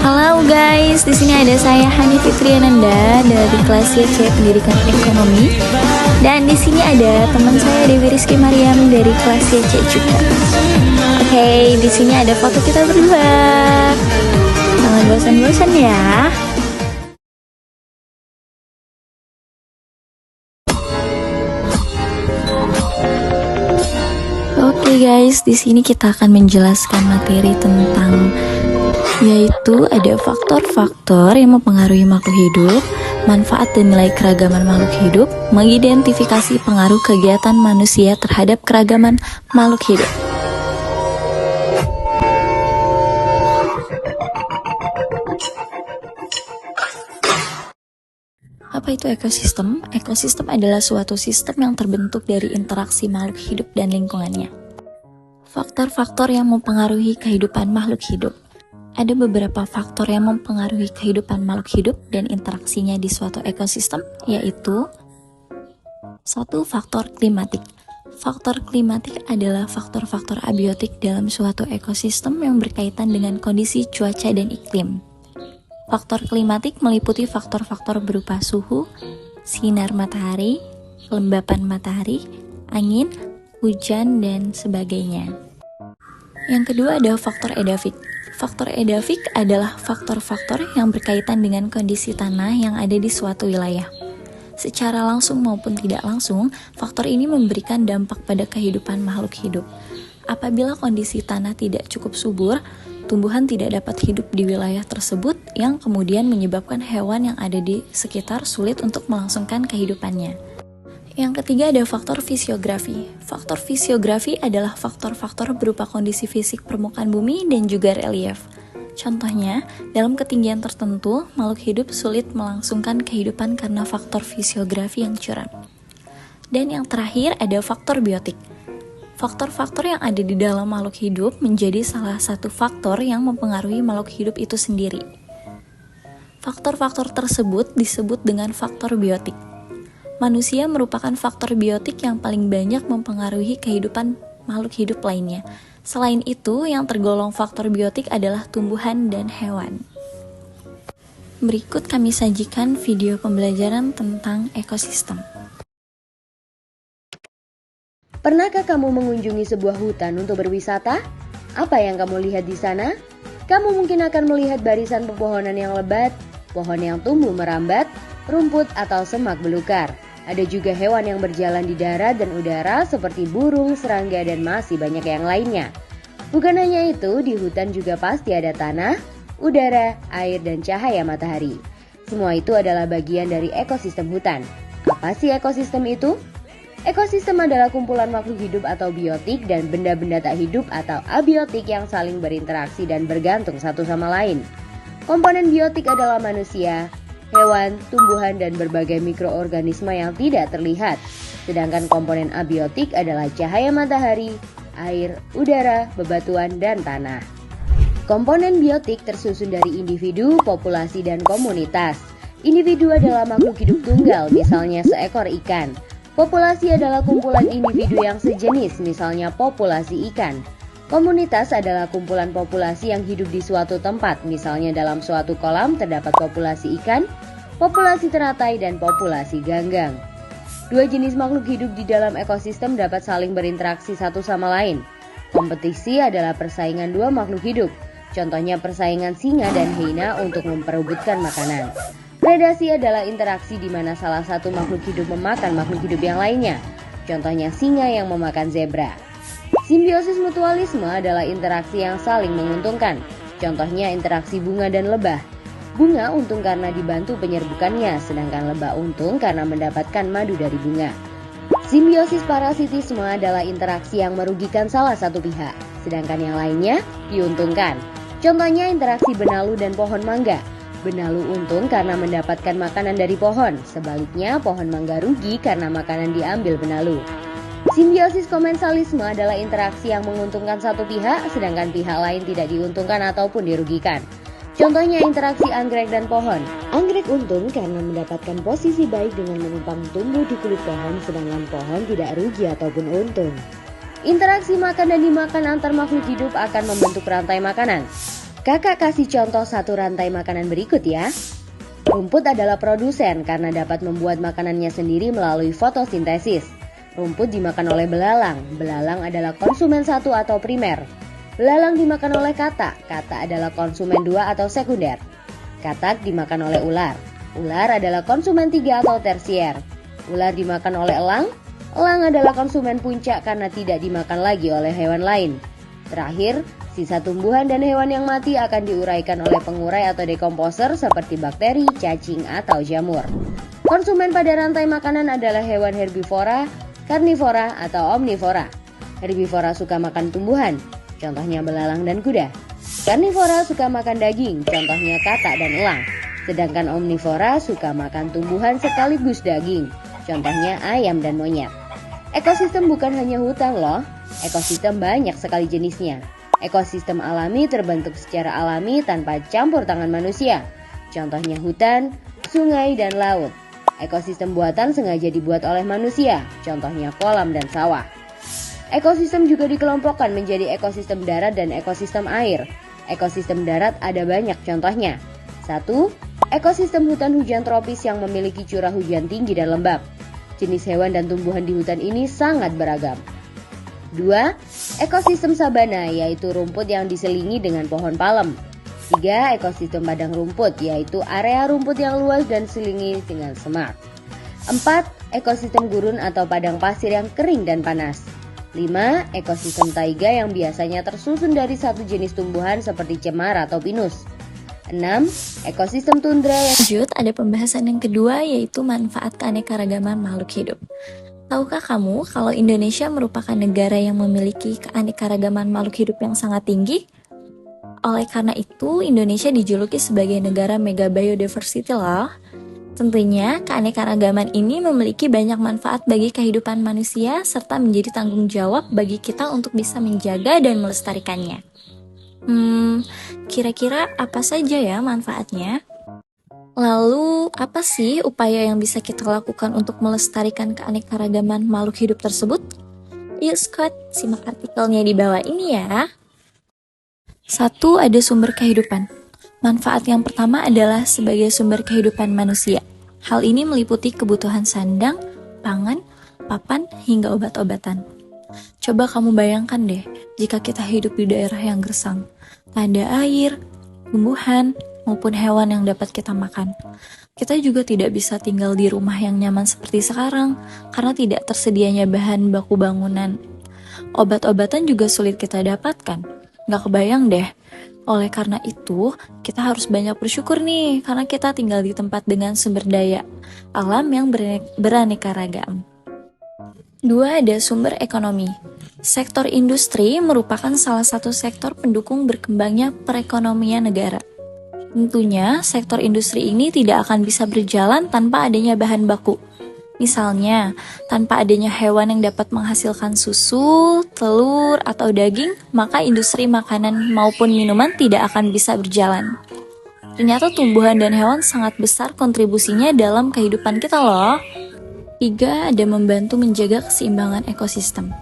Halo guys, di sini ada saya Hani Fitriananda dari kelas C Pendidikan Ekonomi. Dan di sini ada teman saya Dewi Rizky Mariam dari kelas C juga. Oke, di sini ada foto kita berdua. Jangan bosan-bosan ya. Oke guys, di sini kita akan menjelaskan materi tentang yaitu ada faktor-faktor yang mempengaruhi makhluk hidup, manfaat dan nilai keragaman makhluk hidup, mengidentifikasi pengaruh kegiatan manusia terhadap keragaman makhluk hidup. Apa itu ekosistem? Ekosistem adalah suatu sistem yang terbentuk dari interaksi makhluk hidup dan lingkungannya. Faktor-faktor yang mempengaruhi kehidupan makhluk hidup. Ada beberapa faktor yang mempengaruhi kehidupan makhluk hidup dan interaksinya di suatu ekosistem, yaitu 1. Faktor klimatik. Faktor klimatik adalah faktor-faktor abiotik dalam suatu ekosistem yang berkaitan dengan kondisi cuaca dan iklim. Faktor klimatik meliputi faktor-faktor berupa suhu, sinar matahari, kelembapan matahari, angin, hujan, dan sebagainya. Yang kedua ada faktor edafik. Faktor edafik adalah faktor-faktor yang berkaitan dengan kondisi tanah yang ada di suatu wilayah. Secara langsung maupun tidak langsung, faktor ini memberikan dampak pada kehidupan makhluk hidup. Apabila kondisi tanah tidak cukup subur, tumbuhan tidak dapat hidup di wilayah tersebut yang kemudian menyebabkan hewan yang ada di sekitar sulit untuk melangsungkan kehidupannya. Yang ketiga ada faktor fisiografi. Faktor fisiografi adalah faktor-faktor berupa kondisi fisik permukaan bumi dan juga relief. Contohnya, dalam ketinggian tertentu, makhluk hidup sulit melangsungkan kehidupan karena faktor fisiografi yang curam. Dan yang terakhir ada faktor biotik. Faktor-faktor yang ada di dalam makhluk hidup menjadi salah satu faktor yang mempengaruhi makhluk hidup itu sendiri. Faktor-faktor tersebut disebut dengan faktor biotik. Manusia merupakan faktor biotik yang paling banyak mempengaruhi kehidupan makhluk hidup lainnya. Selain itu, yang tergolong faktor biotik adalah tumbuhan dan hewan. Berikut kami sajikan video pembelajaran tentang ekosistem. Pernahkah kamu mengunjungi sebuah hutan untuk berwisata? Apa yang kamu lihat di sana? Kamu mungkin akan melihat barisan pepohonan yang lebat, pohon yang tumbuh merambat, rumput atau semak belukar. Ada juga hewan yang berjalan di darat dan udara seperti burung, serangga, dan masih banyak yang lainnya. Bukan hanya itu, di hutan juga pasti ada tanah, udara, air, dan cahaya matahari. Semua itu adalah bagian dari ekosistem hutan. Apa sih ekosistem itu? Ekosistem adalah kumpulan makhluk hidup atau biotik dan benda-benda tak hidup atau abiotik yang saling berinteraksi dan bergantung satu sama lain. Komponen biotik adalah manusia, hewan, tumbuhan, dan berbagai mikroorganisme yang tidak terlihat. Sedangkan komponen abiotik adalah cahaya matahari, air, udara, bebatuan, dan tanah. Komponen biotik tersusun dari individu, populasi, dan komunitas. Individu adalah makhluk hidup tunggal, misalnya seekor ikan. Populasi adalah kumpulan individu yang sejenis, misalnya populasi ikan. Komunitas adalah kumpulan populasi yang hidup di suatu tempat, misalnya dalam suatu kolam terdapat populasi ikan, populasi teratai, dan populasi ganggang. Dua jenis makhluk hidup di dalam ekosistem dapat saling berinteraksi satu sama lain. Kompetisi adalah persaingan dua makhluk hidup, contohnya persaingan singa dan hyena untuk memperebutkan makanan. Predasi adalah interaksi di mana salah satu makhluk hidup memakan makhluk hidup yang lainnya, contohnya singa yang memakan zebra. Simbiosis mutualisme adalah interaksi yang saling menguntungkan, contohnya interaksi bunga dan lebah. Bunga untung karena dibantu penyerbukannya, sedangkan lebah untung karena mendapatkan madu dari bunga. Simbiosis parasitisme adalah interaksi yang merugikan salah satu pihak, sedangkan yang lainnya diuntungkan. Contohnya interaksi benalu dan pohon mangga. Benalu untung karena mendapatkan makanan dari pohon, sebaliknya pohon mangga rugi karena makanan diambil benalu. Simbiosis komensalisme adalah interaksi yang menguntungkan satu pihak, sedangkan pihak lain tidak diuntungkan ataupun dirugikan. Contohnya interaksi anggrek dan pohon. Anggrek untung karena mendapatkan posisi baik dengan menumpang tumbuh di kulit pohon, sedangkan pohon tidak rugi ataupun untung. Interaksi makan dan dimakan antar makhluk hidup akan membentuk rantai makanan. Kakak kasih contoh satu rantai makanan berikut ya. Rumput adalah produsen karena dapat membuat makanannya sendiri melalui fotosintesis. Rumput dimakan oleh belalang. Belalang adalah konsumen satu atau primer. Belalang dimakan oleh katak. Katak adalah konsumen dua atau sekunder. Katak dimakan oleh ular. Ular adalah konsumen tiga atau tersier. Ular dimakan oleh elang. Elang adalah konsumen puncak karena tidak dimakan lagi oleh hewan lain. Terakhir, sisa tumbuhan dan hewan yang mati akan diuraikan oleh pengurai atau dekomposer seperti bakteri, cacing, atau jamur. Konsumen pada rantai makanan adalah hewan herbivora, karnivora, atau omnivora. Herbivora suka makan tumbuhan, contohnya belalang dan kuda. Karnivora suka makan daging, contohnya katak dan elang. Sedangkan omnivora suka makan tumbuhan sekaligus daging, contohnya ayam dan monyet. Ekosistem bukan hanya hutan loh, ekosistem banyak sekali jenisnya. Ekosistem alami terbentuk secara alami tanpa campur tangan manusia, contohnya hutan, sungai, dan laut. Ekosistem buatan sengaja dibuat oleh manusia, contohnya kolam dan sawah. Ekosistem juga dikelompokkan menjadi ekosistem darat dan ekosistem air. Ekosistem darat ada banyak contohnya. 1. Ekosistem hutan hujan tropis yang memiliki curah hujan tinggi dan lembab. Jenis hewan dan tumbuhan di hutan ini sangat beragam. 2. Ekosistem sabana, yaitu rumput yang diselingi dengan pohon palem. 3. Ekosistem padang rumput, yaitu area rumput yang luas dan diselingi dengan semak. 4. Ekosistem gurun atau padang pasir yang kering dan panas. 5. Ekosistem taiga yang biasanya tersusun dari satu jenis tumbuhan seperti cemar atau pinus. 6. Ekosistem tundra yang... Lanjut, ada pembahasan yang kedua yaitu manfaat keanekaragaman makhluk hidup. Tahukah kamu kalau Indonesia merupakan negara yang memiliki keanekaragaman makhluk hidup yang sangat tinggi? Oleh karena itu, Indonesia dijuluki sebagai negara mega biodiversity loh. Tentunya, keanekaragaman ini memiliki banyak manfaat bagi kehidupan manusia serta menjadi tanggung jawab bagi kita untuk bisa menjaga dan melestarikannya. Kira-kira apa saja ya manfaatnya? Lalu, apa sih upaya yang bisa kita lakukan untuk melestarikan keanekaragaman makhluk hidup tersebut? Yuk Scott, simak artikelnya di bawah ini ya. 1. Ada sumber kehidupan. Manfaat yang pertama adalah sebagai sumber kehidupan manusia. Hal ini meliputi kebutuhan sandang, pangan, papan, hingga obat-obatan. Coba kamu bayangkan deh, jika kita hidup di daerah yang gersang, tak ada air, tumbuhan, maupun hewan yang dapat kita makan. Kita juga tidak bisa tinggal di rumah yang nyaman seperti sekarang, karena tidak tersedianya bahan baku bangunan. Obat-obatan juga sulit kita dapatkan. Nggak kebayang deh. Oleh karena itu, kita harus banyak bersyukur nih, karena kita tinggal di tempat dengan sumber daya alam yang beraneka ragam. 2. Ada sumber ekonomi. Sektor industri merupakan salah satu sektor pendukung berkembangnya perekonomian negara. Tentunya, sektor industri ini tidak akan bisa berjalan tanpa adanya bahan baku. Misalnya, tanpa adanya hewan yang dapat menghasilkan susu, telur, atau daging, maka industri makanan maupun minuman tidak akan bisa berjalan. Ternyata tumbuhan dan hewan sangat besar kontribusinya dalam kehidupan kita loh. 3. Ada membantu menjaga keseimbangan ekosistem.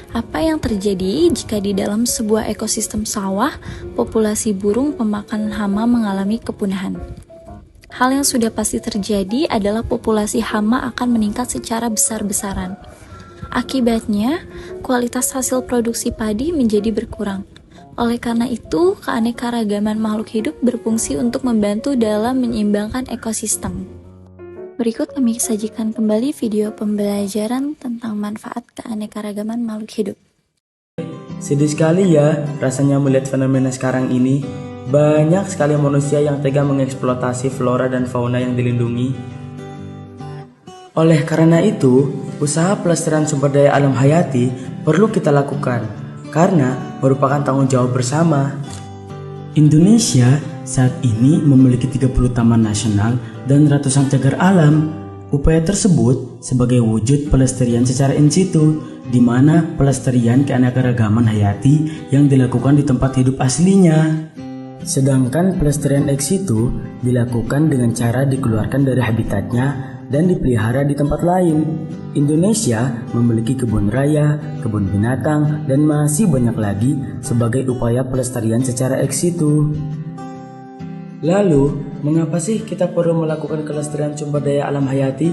Apa yang terjadi jika di dalam sebuah ekosistem sawah, populasi burung pemakan hama mengalami kepunahan? Hal yang sudah pasti terjadi adalah populasi hama akan meningkat secara besar-besaran. Akibatnya, kualitas hasil produksi padi menjadi berkurang. Oleh karena itu, keanekaragaman makhluk hidup berfungsi untuk membantu dalam menyeimbangkan ekosistem. Berikut kami sajikan kembali video pembelajaran tentang manfaat keanekaragaman makhluk hidup. Sedih sekali ya rasanya melihat fenomena sekarang ini. Banyak sekali manusia yang tega mengeksploitasi flora dan fauna yang dilindungi. Oleh karena itu, usaha pelestarian sumber daya alam hayati perlu kita lakukan karena merupakan tanggung jawab bersama. Indonesia saat ini memiliki 30 taman nasional dan ratusan cagar alam. Upaya tersebut sebagai wujud pelestarian secara in situ, di mana pelestarian keanekaragaman hayati yang dilakukan di tempat hidup aslinya. Sedangkan pelestarian ex situ dilakukan dengan cara dikeluarkan dari habitatnya dan dipelihara di tempat lain. Indonesia memiliki kebun raya, kebun binatang, dan masih banyak lagi sebagai upaya pelestarian secara ex situ. Lalu, mengapa sih kita perlu melakukan kelestarian sumber daya alam hayati?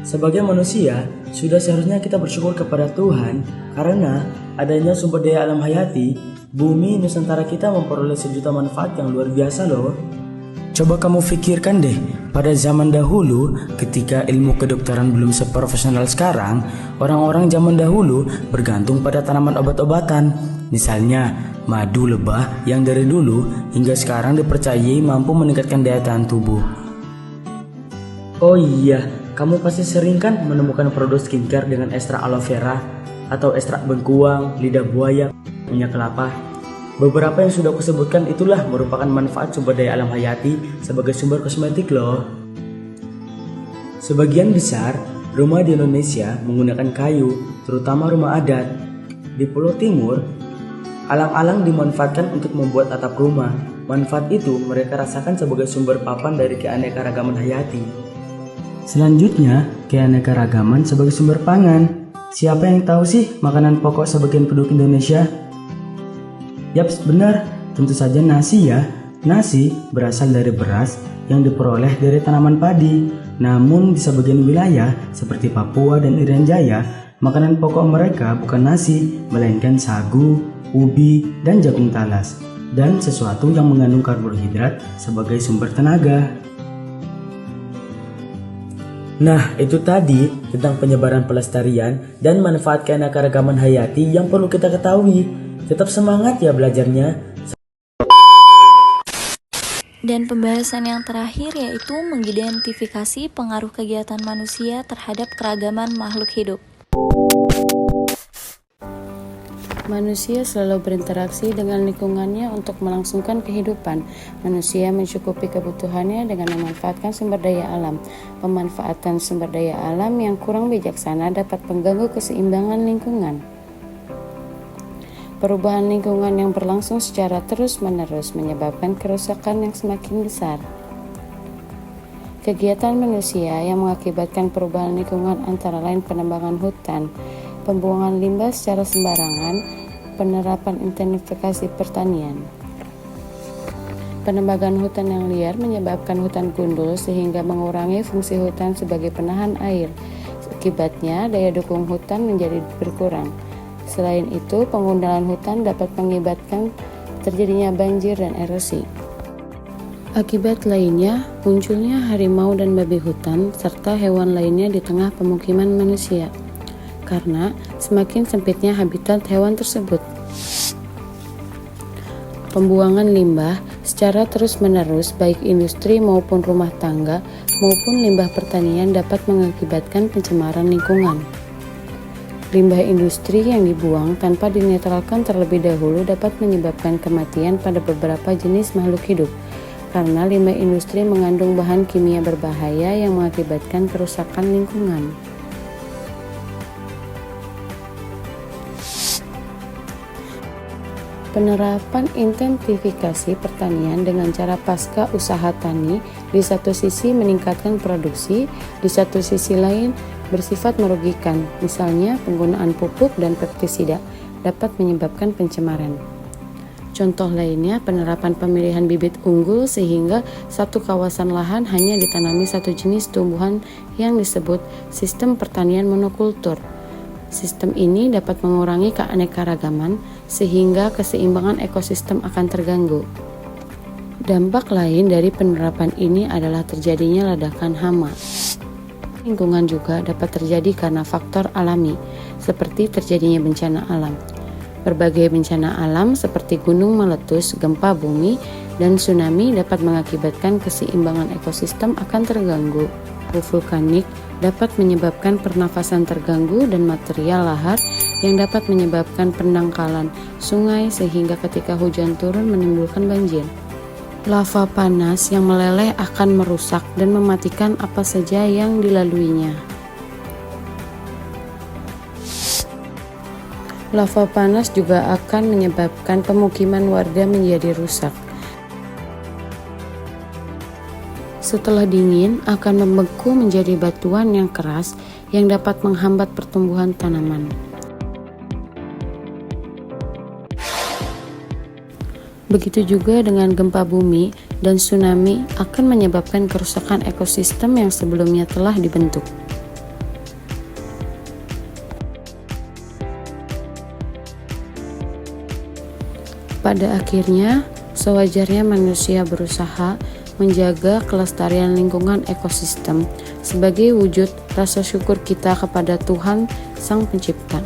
Sebagai manusia, sudah seharusnya kita bersyukur kepada Tuhan karena adanya sumber daya alam hayati, bumi Nusantara kita memperoleh sejuta manfaat yang luar biasa loh. Coba kamu pikirkan deh, pada zaman dahulu ketika ilmu kedokteran belum seprofesional sekarang, orang-orang zaman dahulu bergantung pada tanaman obat-obatan. Misalnya, madu lebah yang dari dulu hingga sekarang dipercayai mampu meningkatkan daya tahan tubuh. Oh iya, kamu pasti sering kan menemukan produk skincare dengan ekstrak aloe vera atau ekstrak bengkuang, lidah buaya, minyak kelapa. Beberapa yang sudah kusebutkan itulah merupakan manfaat sumber daya alam hayati sebagai sumber kosmetik loh. Sebagian besar rumah di Indonesia menggunakan kayu, terutama rumah adat. Di Pulau Timur, alang-alang dimanfaatkan untuk membuat atap rumah. Manfaat itu mereka rasakan sebagai sumber papan dari keanekaragaman hayati. Selanjutnya, keanekaragaman sebagai sumber pangan. Siapa yang tahu sih makanan pokok sebagian penduduk Indonesia? Yaps, benar, tentu saja nasi ya. Nasi berasal dari beras yang diperoleh dari tanaman padi. Namun di sebagian wilayah seperti Papua dan Irian Jaya, makanan pokok mereka bukan nasi, melainkan sagu, ubi, dan jagung talas. Dan sesuatu yang mengandung karbohidrat sebagai sumber tenaga. Nah, itu tadi tentang penyebaran pelestarian dan manfaat keanekaragaman hayati yang perlu kita ketahui. Tetap semangat ya belajarnya. Dan pembahasan yang terakhir yaitu mengidentifikasi pengaruh kegiatan manusia terhadap keragaman makhluk hidup. Manusia selalu berinteraksi dengan lingkungannya untuk melangsungkan kehidupan. Manusia mencukupi kebutuhannya dengan memanfaatkan sumber daya alam. Pemanfaatan sumber daya alam yang kurang bijaksana dapat mengganggu keseimbangan lingkungan. Perubahan lingkungan yang berlangsung secara terus-menerus menyebabkan kerusakan yang semakin besar. Kegiatan manusia yang mengakibatkan perubahan lingkungan antara lain penebangan hutan, pembuangan limbah secara sembarangan, penerapan intensifikasi pertanian. Penebangan hutan yang liar menyebabkan hutan gundul sehingga mengurangi fungsi hutan sebagai penahan air. Akibatnya, daya dukung hutan menjadi berkurang. Selain itu, pengundalan hutan dapat mengakibatkan terjadinya banjir dan erosi. Akibat lainnya, munculnya harimau dan babi hutan serta hewan lainnya di tengah pemukiman manusia, karena semakin sempitnya habitat hewan tersebut. Pembuangan limbah secara terus-menerus baik industri maupun rumah tangga maupun limbah pertanian dapat mengakibatkan pencemaran lingkungan. Limbah industri yang dibuang tanpa dinetralkan terlebih dahulu dapat menyebabkan kematian pada beberapa jenis makhluk hidup, karena limbah industri mengandung bahan kimia berbahaya yang mengakibatkan kerusakan lingkungan. Penerapan intensifikasi pertanian dengan cara pasca usaha tani di satu sisi meningkatkan produksi, di satu sisi lain bersifat merugikan, misalnya penggunaan pupuk dan pestisida dapat menyebabkan pencemaran. Contoh lainnya penerapan pemilihan bibit unggul sehingga satu kawasan lahan hanya ditanami satu jenis tumbuhan yang disebut sistem pertanian monokultur. Sistem ini dapat mengurangi keanekaragaman sehingga keseimbangan ekosistem akan terganggu. Dampak lain dari penerapan ini adalah terjadinya ledakan hama. Lingkungan juga dapat terjadi karena faktor alami, seperti terjadinya bencana alam. Berbagai bencana alam seperti gunung meletus, gempa bumi, dan tsunami dapat mengakibatkan keseimbangan ekosistem akan terganggu. Vulkanik dapat menyebabkan pernafasan terganggu dan material lahar yang dapat menyebabkan pendangkalan sungai sehingga ketika hujan turun menimbulkan banjir. Lava panas yang meleleh akan merusak dan mematikan apa saja yang dilaluinya. Lava panas juga akan menyebabkan pemukiman warga menjadi rusak. Setelah dingin, akan membeku menjadi batuan yang keras yang dapat menghambat pertumbuhan tanaman. Begitu juga dengan gempa bumi dan tsunami akan menyebabkan kerusakan ekosistem yang sebelumnya telah dibentuk. Pada akhirnya, sewajarnya manusia berusaha menjaga kelestarian lingkungan ekosistem sebagai wujud rasa syukur kita kepada Tuhan Sang Pencipta.